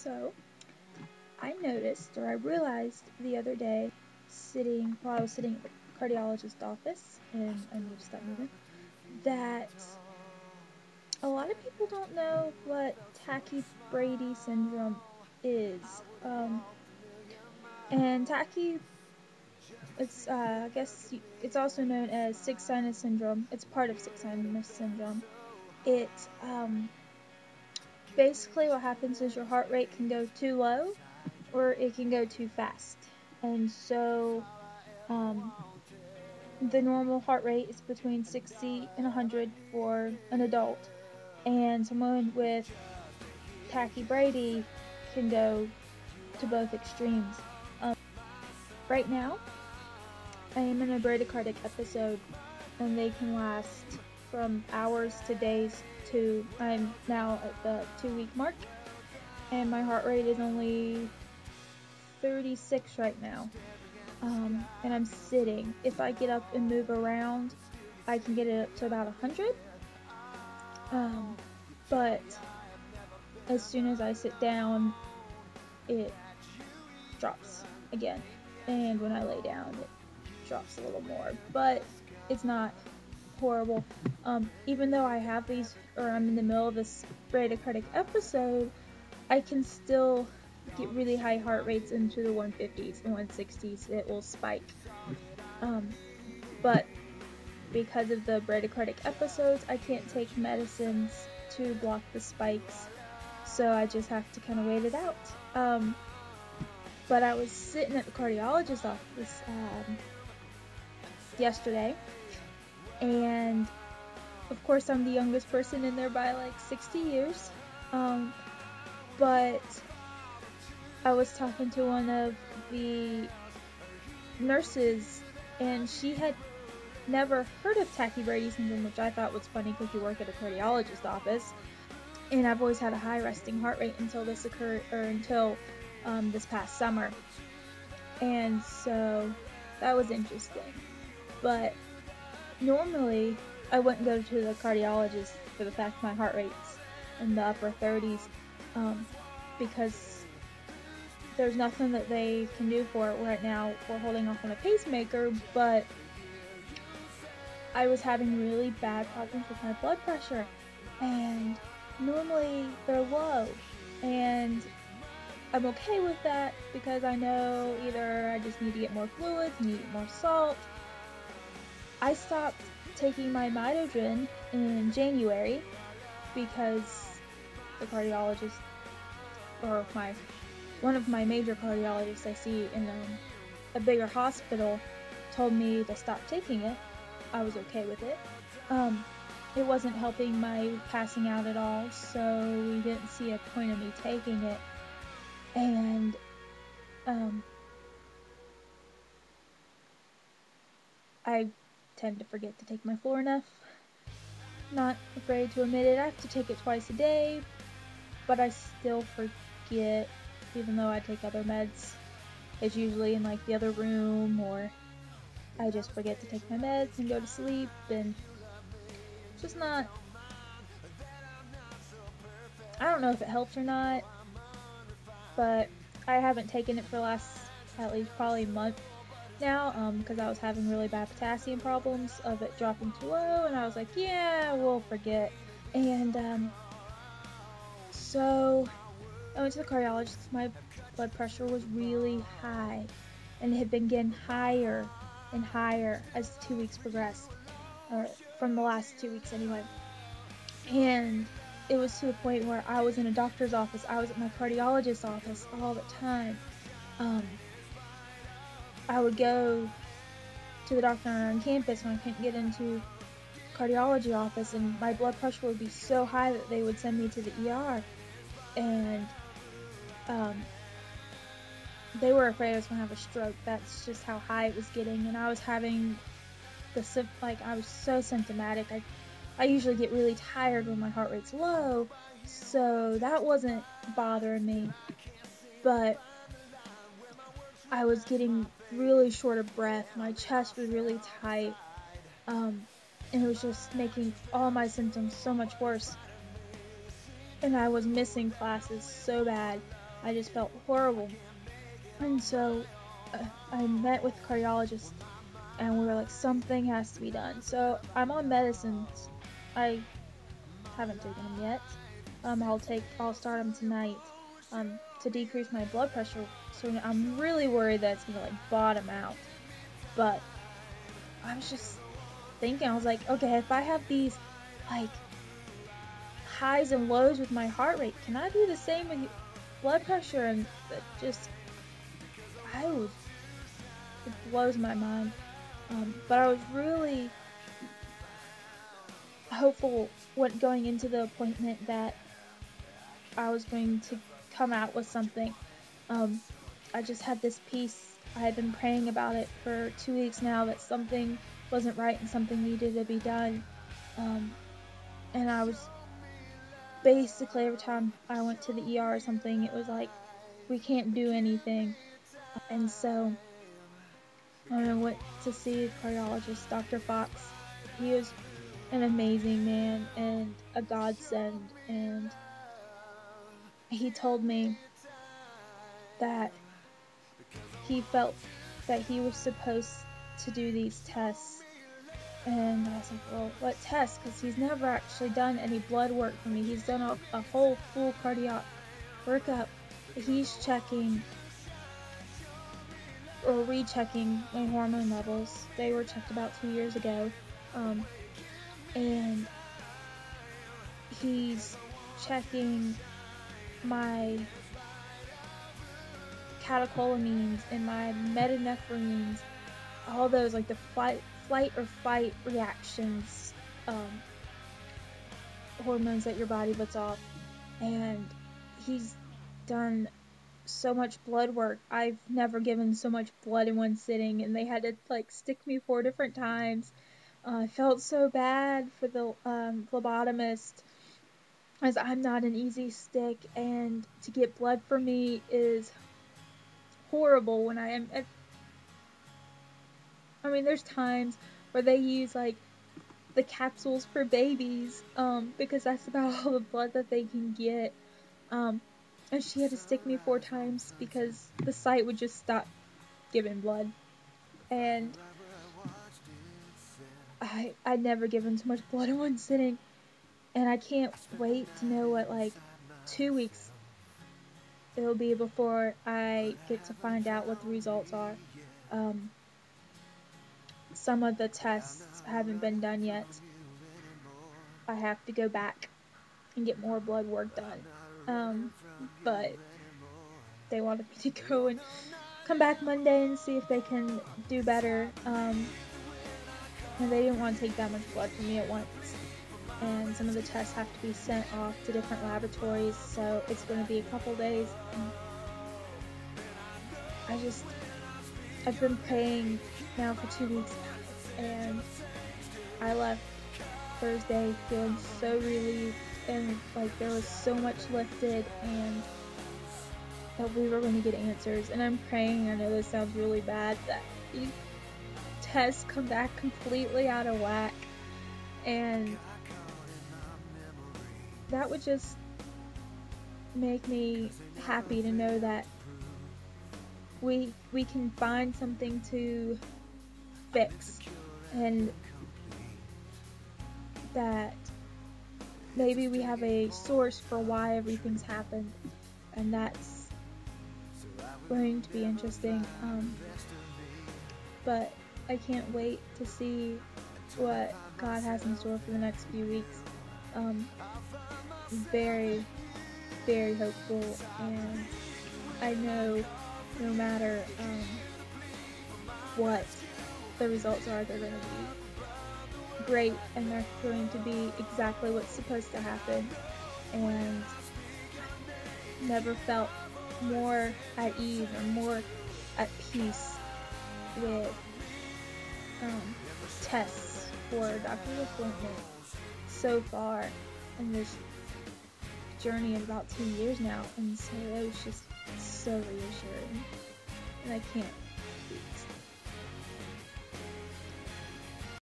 So, I noticed, or I realized the other day, while I was sitting at the cardiologist's office, and I need to stop moving, that a lot of people don't know what tachy-brady syndrome is. And I guess it's also known as sick sinus syndrome. It's part of sick sinus syndrome. It, basically what happens is your heart rate can go too low or it can go too fast. And so, the normal heart rate is between 60 and 100 for an adult. And someone with tachy-brady can go to both extremes. Right now, I am in a bradycardic episode, and they can last from hours to days to, I'm now at the 2-week mark, and my heart rate is only 36 right now. And I'm sitting. If I get up and move around, I can get it up to about 100. But as soon as I sit down, it drops again. And when I lay down, it drops a little more. But it's not horrible. Even though I have these, or I'm in the middle of this bradycardic episode, I can still get really high heart rates into the 150s and 160s. It will spike. But because of the bradycardic episodes, I can't take medicines to block the spikes, so I just have to kind of wait it out. But I was sitting at the cardiologist's office yesterday, and of course I'm the youngest person in there by like 60 years, but I was talking to one of the nurses, and she had never heard of tachy-brady syndrome, which I thought was funny because you work at a cardiologist's office, and I've always had a high resting heart rate until this past summer, and so that was interesting. But normally I wouldn't go to the cardiologist for the fact my heart rate's in the upper 30s, because there's nothing that they can do for it right now. We're holding off on a pacemaker, but I was having really bad problems with my blood pressure, and normally they're low, and I'm okay with that because I know either I just need to get more fluids, need more salt. I stopped taking my Mitodrin in January because the cardiologist, or one of my major cardiologists I see in a bigger hospital, told me to stop taking it. I was okay with it. It wasn't helping my passing out at all, so we didn't see a point of me taking it. And I tend to forget to take my Florinef. Not afraid to admit it. I have to take it twice a day, but I still forget, even though I take other meds. It's usually in like the other room, or I just forget to take my meds and go to sleep, and it's just not, I don't know if it helps or not, but I haven't taken it for the last at least probably a month now, because I was having really bad potassium problems of it dropping too low, and I was like, yeah, we'll forget. And so I went to the cardiologist because my blood pressure was really high, and it had been getting higher and higher as the 2 weeks progressed, or from the last 2 weeks anyway. And it was to the point where I was in a doctor's office, I was at my cardiologist's office all the time. I would go to the doctor on campus when I couldn't get into cardiology office, and my blood pressure would be so high that they would send me to the ER, and they were afraid I was going to have a stroke. That's just how high it was getting, and I was having I was so symptomatic. I usually get really tired when my heart rate's low, so that wasn't bothering me, but I was getting really short of breath, my chest was really tight, and it was just making all my symptoms so much worse, and I was missing classes so bad, I just felt horrible. And so I met with the cardiologist, and we were like, something has to be done. So I'm on medicines. I haven't taken them yet. I'll start them tonight to decrease my blood pressure. So I'm really worried that it's gonna like bottom out. But I was just thinking, I was like, okay, if I have these like highs and lows with my heart rate, can I do the same with blood pressure? And it just, it blows my mind. But I was really hopeful when going into the appointment that I was going to come out with something. I just had this peace. I had been praying about it for 2 weeks now that something wasn't right and something needed to be done. And I was basically, every time I went to the ER or something, it was like, we can't do anything. And so I went to see a cardiologist, Dr. Fox. He was an amazing man and a godsend. And he told me that he felt that he was supposed to do these tests. And I was like, well, what tests? Because he's never actually done any blood work for me. He's done a whole full cardiac workup. He's checking or rechecking my hormone levels. They were checked about 2 years ago. And he's checking my catecholamines and my metanephrines, all those, like the flight or fight reactions, hormones that your body puts off. And he's done so much blood work. I've never given so much blood in one sitting, and they had to like stick me 4 different times. I felt so bad for the phlebotomist, as I'm not an easy stick, and to get blood for me is horrible when I am. I mean, there's times where they use like the capsules for babies, because that's about all the blood that they can get. And she had to stick me 4 times because the site would just stop giving blood. And I'd never given so much blood in one sitting. And I can't wait to know what, like, 2 weeks it'll be before I get to find out what the results are. Some of the tests haven't been done yet. I have to go back and get more blood work done. But they wanted me to go and come back Monday and see if they can do better. And they didn't want to take that much blood from me at once. And some of the tests have to be sent off to different laboratories, so it's going to be a couple days. I've been praying now for 2 weeks about it, and I left Thursday feeling so relieved, and like there was so much lifted, and that we were going to get answers. And I'm praying, I know this sounds really bad, that these tests come back completely out of whack, and that would just make me happy to know that we can find something to fix, and that maybe we have a source for why everything's happened, and that's going to be interesting. But I can't wait to see what God has in store for the next few weeks. Very, very hopeful, and I know no matter what the results are, they're going to be great, and they're going to be exactly what's supposed to happen. And never felt more at ease or more at peace with tests for doctor's appointment so far in this journey of about 2 years now. And so it was just so reassuring, and I can't